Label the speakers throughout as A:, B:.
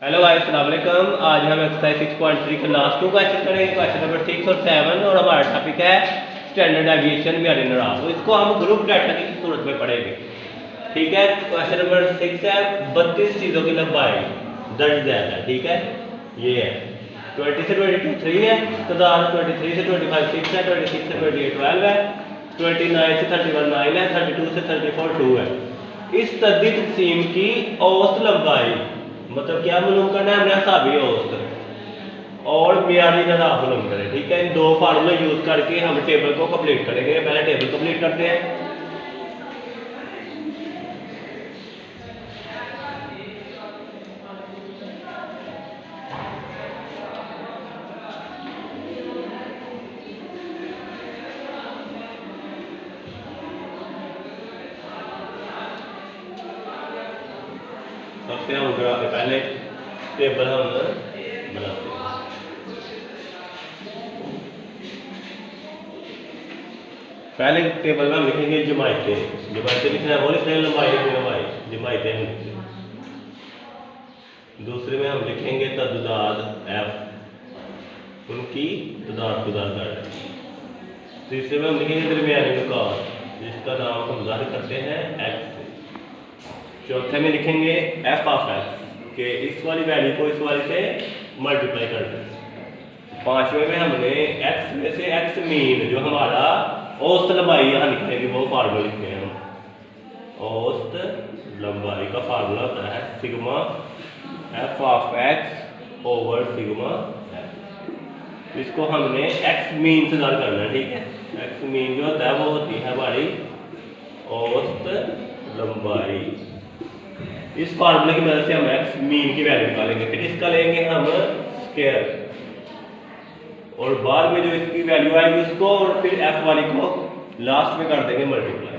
A: Hello guys, अस्सलाम वालेकुम। आज हम एक्सरसाइज 6.3 के लास्ट 2 क्वेश्चन करेंगे, क्वेश्चन नंबर 6 और 7, और हमारा टॉपिक है स्टैंडर्ड डेविएशन मेरिनर ऑफ। तो इसको हम ग्रुप डाटा की सूरत में पढ़ेंगे। ठीक है, क्वेश्चन नंबर 6 है 32 चीज़ों की लंबाई दर्ज ज़्यादा। ठीक है, ये है 20 से 22 3 है, तादाद 23 से 25 6 है, 26 से 28 12 है, 29 से 31 9 है, 32 से 34 2 है। इस तद्दी तकसीम की औसत लंबाई मतलब क्या मालूम करना है हमने, हिसाबी औसत और मियारी नदाफ मालूम करें। ठीक है, इन दो फार्मूले यूज करके हम टेबल को कंप्लीट करेंगे। पहले टेबल कंप्लीट करते हैं। सबसे हम पहले टेबल हम बनाते हैं। पहले टेबल में हम लिखेंगे जमायतें। जमायतें लिखना है, वो लिखना है लंबाई जमायतें हम लिखते हैं। दूसरे में हम लिखेंगे तदाद एफ, उनकी तदाद को दर्ज करना। तीसरे में हम लिखेंगे दरमियानी नुकात, जिसका नाम हम जाहिर करते हैं एक्स। चौथे में लिखेंगे एफ ऑफ एक्स के इस वाली वैल्यू को इस वाली से मल्टीप्लाई कर दें। पांचवें में हमने एक्स में से एक्स मीन जो हमारा औसत लंबाई यहाँ लिखेंगे, वो फार्मूला लिखते हैं हम। औसत लंबाई का फार्मूला होता है sigma F of x over sigma F. इसको हमने एक्स मीन से दर्ज करना है। ठीक है, एक्स मीन जो होता है वो होती है हमारी औसत लंबाई। इस फार्मूले की मदद से हम एक्स मीन की वैल्यू निकालेंगे। फिर इसका लेंगे हम स्क्वायर, और बाद में जो इसकी वैल्यू आएगी उसको और फिर एफ वाली को लास्ट में कर देंगे मल्टीप्लाई।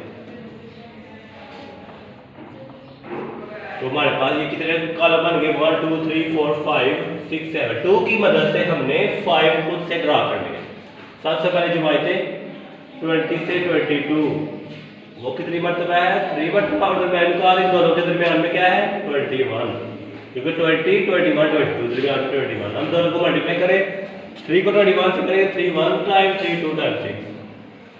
A: तो हमारे पास ये कितने कॉलम बन गए 1 2 3 4 5 6 7। 2 की मदद से हमने 5 खुद से ड्रा कर लिए। सबसे पहले जमायतें 20 से 22, वो कितनी मरतबा है 3 मरतबा, और दरमियान का इन दोनों के दरमियान में क्या है 21, क्योंकि 20 21 22 दरमियान में 21। हम दोनों को मल्टीप्लाई करें, 3 को 21 से करेंगे 3 1 टाइम 3 2 टाइम 6।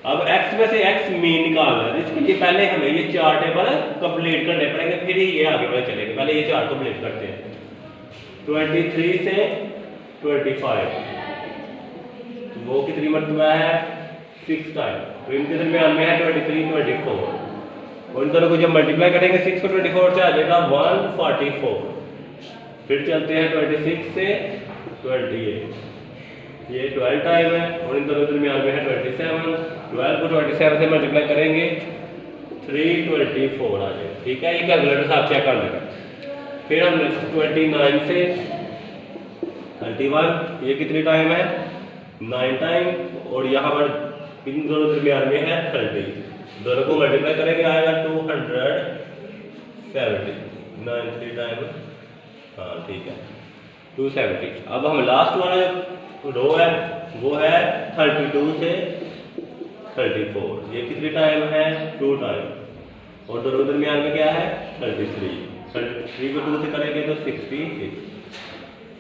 A: अब x में से x मीन निकालना है। इसके लिए पहले हमें ये चार टेबल कंप्लीट करने पड़ेंगे, फिर ही ये आगे बढ़े चलेंगे। पहले ये चार कंप्लीट करते हैं। 23 से 25, वो कितनी मरतबा है 6 टाइम, तो इनके दरमियान में है 23 24, और इन दोनों को जब मल्टीप्लाई करेंगे 6 को 24 से आ जाएगा 144। फिर चलते हैं 26 से 28, ये 12 टाइम है, और इन दोनों के दरमियान में है 27। 12 को 27 से मल्टीप्लाई करेंगे 324 आ जाएगा। ठीक है, ये कैलकुलेटर से आप चेक कर लेगा। फिर हम 29 से 31, ये कितनी टाइम है 9 टाइम, और यहाँ पर इन दोनों दरमियान में है 30। दोनों को मल्टीप्लाई करेंगे आएगा 270। 9 3 टाइम, हाँ ठीक है 270। अब हम लास्ट वाला रो है वो है 32 से 34, ये कितनी टाइम है 2 टाइम, और दोनों दरमियान में क्या है 33। 33 को 2 से करेंगे तो 66।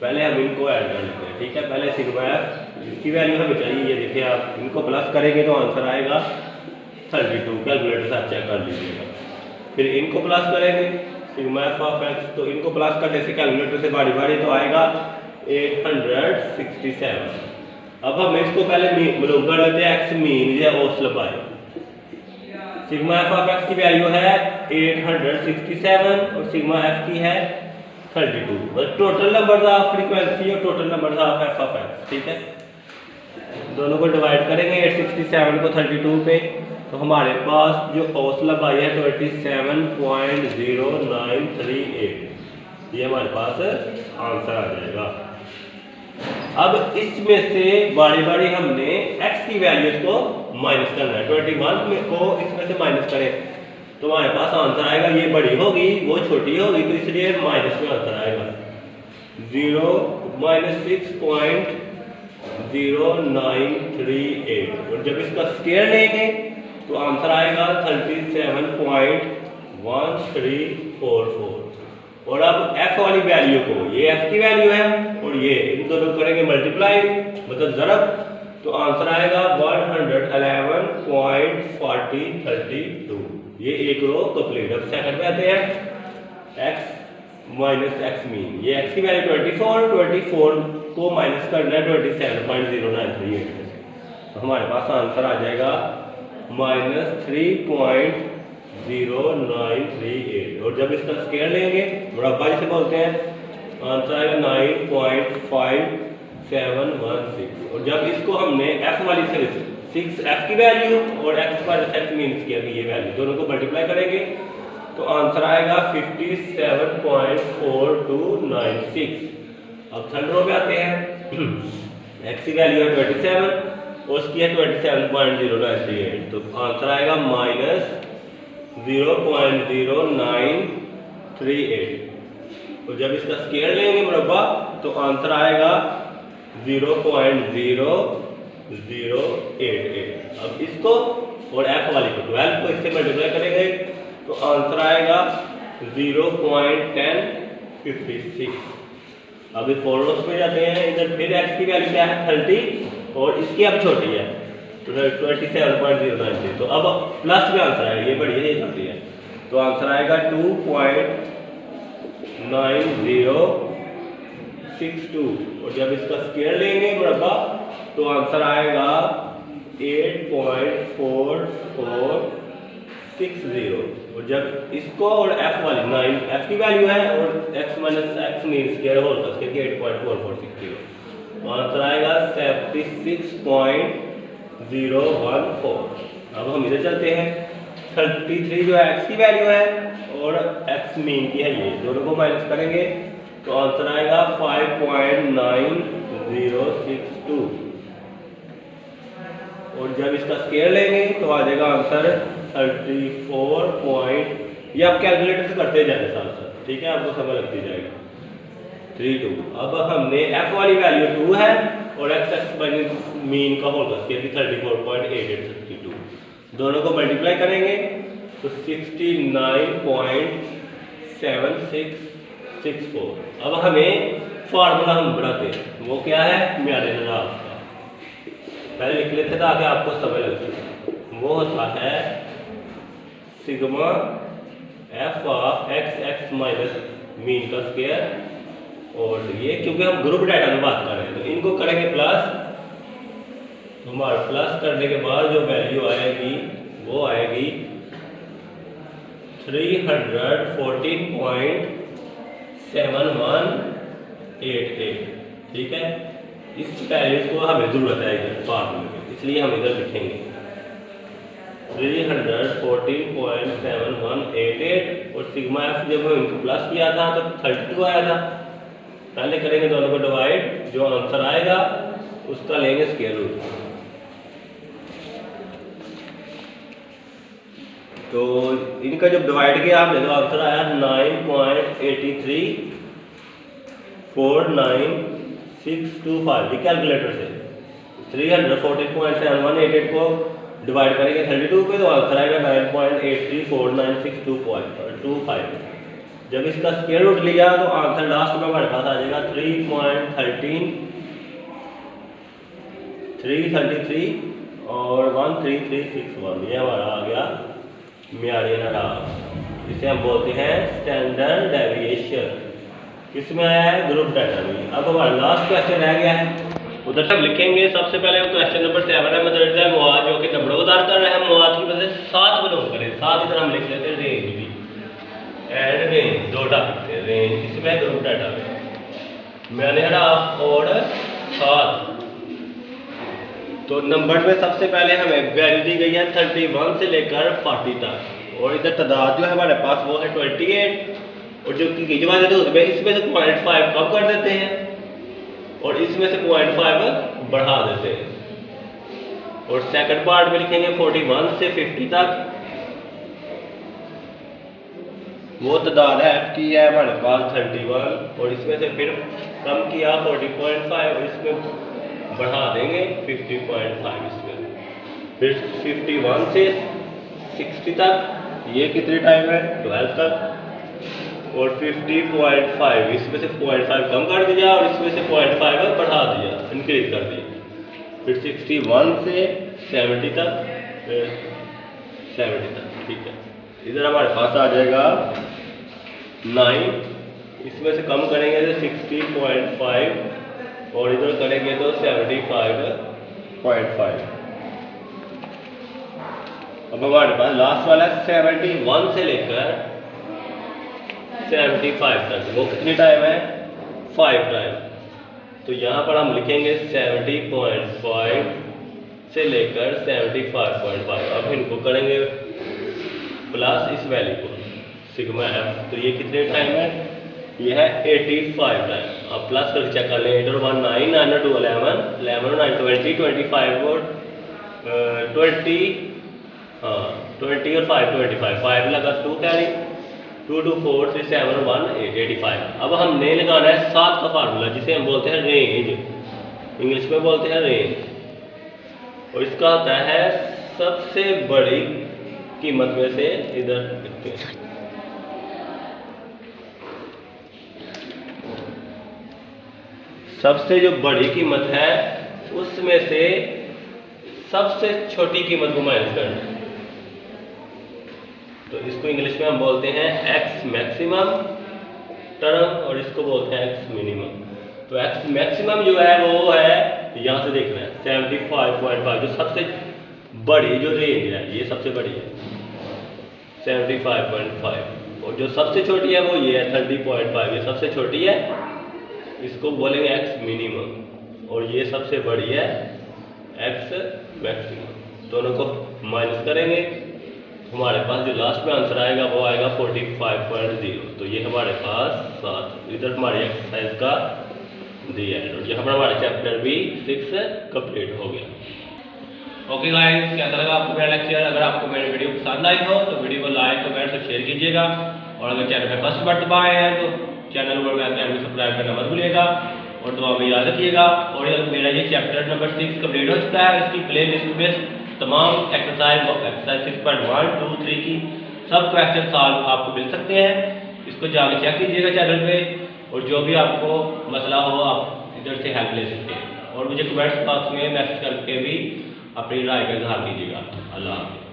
A: पहले हम इनको ऐड कर लेते हैं। ठीक है, पहले सिग्मा एफ, इसकी वैल्यू हमें चाहिए, ये देखिए आप इनको प्लस करेंगे तो आंसर आएगा 32। कैलकुलेटर से आप चेक कर लीजिएगा। फिर इनको प्लस करेंगे सिग्मा एफ ऑफ एक्स, तो इनको प्लस करने से कैलकुलेटर से बारी बारी तो आएगा 867। अब हम इसको पहले मालूम कर लेते हैं एक्स मीन या औसत लंबाई। सिग्मा एफ ऑफ एक्स की वैल्यू है 867 और सिग्मा एफ की है 32। बस टोटल नंबर ऑफ फ्रीक्वेंसी और total number of F of x. ठीक है, दोनों को डिवाइड करेंगे 867 को 32 पे, तो हमारे पास जो औसत लंबाई है 27.0938, ये हमारे पास आंसर आ जाएगा। अब इसमें से बारी बारी हमने x की वैल्यूज को माइनस करना है। 21 में को इसमें से माइनस करें तो हमारे पास आंसर आएगा, ये बड़ी होगी वो छोटी होगी, तो इसलिए माइनस में आंसर आएगा 0 -6.0938। और जब इसका स्क्वायर लेंगे तो आंसर आएगा 37.1344। और अब f वाली वैल्यू को, ये f की वैल्यू है और ये इन दोनों को करेंगे मल्टीप्लाई मतलब ज़रब, तो आंसर आएगा 111.4032। ये एक रो कंप्लीट। अब सेकंड पे आते हैं, x माइनस x मीन। ये x की वैल्यू 24 को माइनस करना है 27.0938 में से, तो हमारे पास आंसर आ जाएगा -3.0938। और जब इसका स्केयर लेंगे, मुरब्बा जिसे बोलते हैं, आंसर आएगा 9.5716। और जब इसको हमने f वाली से 6f की वैल्यू और x minus x mean square की ये वैल्यू दोनों को मल्टीप्लाई करेंगे, तो आंसर आएगा 57.4296। अब थर्ड रो पे आते हैं, x की वैल्यू है 27 और उसकी है 27.0938, तो आंसर आएगा -0.0938। और जब इसका स्केयर लेंगे मुरब्बा, तो आंसर आएगा 0.0088। अब इसको और f वाली को 12 को इससे मल्टीप्लाई करेंगे, तो आंसर आएगा 0.1056। अब इस फोर रोज पे जाते हैं, इधर फिर x की वैल्यू क्या है 30 और इसकी अब छोटी है 27.093, तो अब प्लस में आंसर आएगा, ये बड़ी है ये छोटी है, तो आंसर आएगा 2.9062। और जब इसका स्केयर लेंगे मुरब्बा, तो आंसर आएगा 8.4460। और जब इसको और f वाली 9 f की वैल्यू है और x minus x mean square whole का स्केयर 8.4460, तो आंसर आएगा 76.014। अब हम इधर चलते हैं, 33 जो है x की वैल्यू है और x मीन की है, ये दोनों को माइनस करेंगे, तो आंसर आएगा 5.9062। और जब इसका स्केयर लेंगे, तो आ जाएगा आंसर 34. ये आप कैलकुलेटर से करते जाएंगे साथ साथ, ठीक है, आपको समझ लगती जाएगी। 32। अब हमने f वाली वैल्यू 2 है और x मीन का होल का स्केयर 34.8832, दोनों को मल्टीप्लाई करेंगे तो 69.7664। अब हमें फार्मूला हम बनाते हैं, वो क्या है, म्याद नराज का, पहले लिख लेते ताकि आपको समझ लग सके। वो होता है sigma f of x minus mean का स्क्वायर, और ये क्योंकि हम ग्रुप डाटा में बात कर रहे हैं तो इनको करेंगे प्लस, तो हमारा प्लस करने के बाद जो वैल्यू आएगी वो आएगी 314.7188। ठीक है, इस वैल्यूज को हमें जरूरत है इधर फार्मूले में, इसलिए हम इधर लिखेंगे 314.7188। और सिग्मा एफ जब हम इनको प्लस किया था तो 32 आया था। पहले करेंगे दोनों को डिवाइड, जो आंसर आएगा उसका लेंगे स्क्वायर रूट। तो इनका जब डिवाइड किया हमने तो आंसर आया 9.8349625। ये कैलकुलेटर से 314.7188 को डिवाइड करेंगे 32 पे तो आंसर आएगा 9.8349625। जब इसका स्क्वायर रूट लिया तो आंसर लास्ट में हमारे पास आ जाएगा 333 और 13361। ये हमारा आ गया म्यारी नराज, जिसे हम बोलते हैं स्टैंडर्ड डेविएशन। किसमें आया है, ग्रुप डाटा में। अब हमारा लास्ट क्वेश्चन रह गया है, उधर सब लिखेंगे। सबसे पहले क्वेश्चन नंबर 7 है मदरजा मवाद, जो कि नंबरदार कर रहे हैं। मवाद की वजह से 7 बिलोंग करें, 7 इधर हम लिख लेते हैं रेंज भी एंड रेंज, दो लिखते हैं रेंज इसमें ग्रुप डाटा में मैंने और 7। तो नंबर में सबसे पहले हमें वैल्यू दी गई है 31 से लेकर 40 तक, और इधर तादाद जो है हमारे पास वो है 28। और जो की जमा देते हैं उसमें इसमें से 0.5 कम कर देते हैं और इसमें से 0.5 बढ़ा देते हैं। और सेकंड पार्ट में लिखेंगे 41 से 50 तक। वो तादाद है f की है हमारे पास 31, और इसमें से फिर कम किया 40.5 और इसमें बढ़ा देंगे 50.5 इसमें। फिर 51 से 60 तक, ये कितने टाइम है 12 तक। और 50.5, इसमें से 0.5 कम कर दिया और इसमें से 0.5 बढ़ा दिया, इंक्रीज कर दिया। फिर 61 से 70 तक, 70 तक, ठीक है। इधर हमारे पास आ जाएगा 9, इसमें से कम करेंगे तो 60.5 और इधर करेंगे तो 75.5। अब हमारे पास लास्ट वाला 71 से लेकर 75 तक, वो कितनी टाइम है? 5 टाइम। तो यहाँ पर हम लिखेंगे 70.5 से लेकर 75.5। अब इनको करेंगे प्लस इस वैल्यू को सिग्मा एफ, तो ये कितने टाइम है? ये है 85 टाइम। अब प्लस करके चेक कर लें, 8 और 1 9, 9 और 2 11, 11 और 9 20, 25 और 20, हाँ 20 और 5 25, 5 लगा 2 कैरी, 2 2 4 3 7 1 8 85। अब हमने लगाना है 7 का फार्मूला, जिसे हम बोलते हैं रेंज, इंग्लिश में बोलते हैं रेंज, और इसका होता है सबसे बड़ी कीमत में से, इधर लिखते हैं सबसे जो बड़ी कीमत है उसमें से सबसे छोटी कीमत को माइनस करना है। तो इसको इंग्लिश में हम बोलते हैं एक्स मैक्सिमम टर्म और इसको बोलते हैं एक्स मिनिमम। तो एक्स मैक्सिमम जो है वो है, यहाँ से देखना है 75.5, जो सबसे बड़ी जो रेंज है ये सबसे बड़ी है 75.5, और जो सबसे छोटी है वो ये है 30.5, ये सबसे छोटी है, इसको बोलेंगे एक्स मिनिमम, और ये सबसे बड़ी है एक्स मैक्सिमम। दोनों को माइनस करेंगे, हमारे पास जो लास्ट में आंसर आएगा वो आएगा 45.0। तो ये हमारे पास 7, इधर हमारी एक्सरसाइज का दिया है, और यहाँ पर हमारा चैप्टर भी 6 कंप्लीट हो गया। ओके गाइस, कैसा लगा आपको मेरा लेक्चर? अगर आपको मेरी वीडियो पसंद आई हो तो वीडियो को लाइक कमेंट और शेयर कीजिएगा, और अगर चैनल पे फर्स्ट बार दबाए हैं तो चैनल को सब्सक्राइब करना मत भूलिएगा, और दुआ में याद रखिएगा। और मेरा ये चैप्टर नंबर 6 कंप्लीट हो चुका है, इसकी प्ले लिस्ट में तमाम एक्सरसाइज 6.1 2 3 की सब क्वेश्चन सॉल्व आपको मिल सकते हैं। इसको जाकर चेक कीजिएगा चैनल पे, और जो भी आपको मसला हो आप इधर से हेल्प ले सकते हैं, और मुझे कमेंट्स बॉक्स में मैसेज करके भी अपनी राय का इजहार कीजिएगा। अल्लाह हाफ़िज़।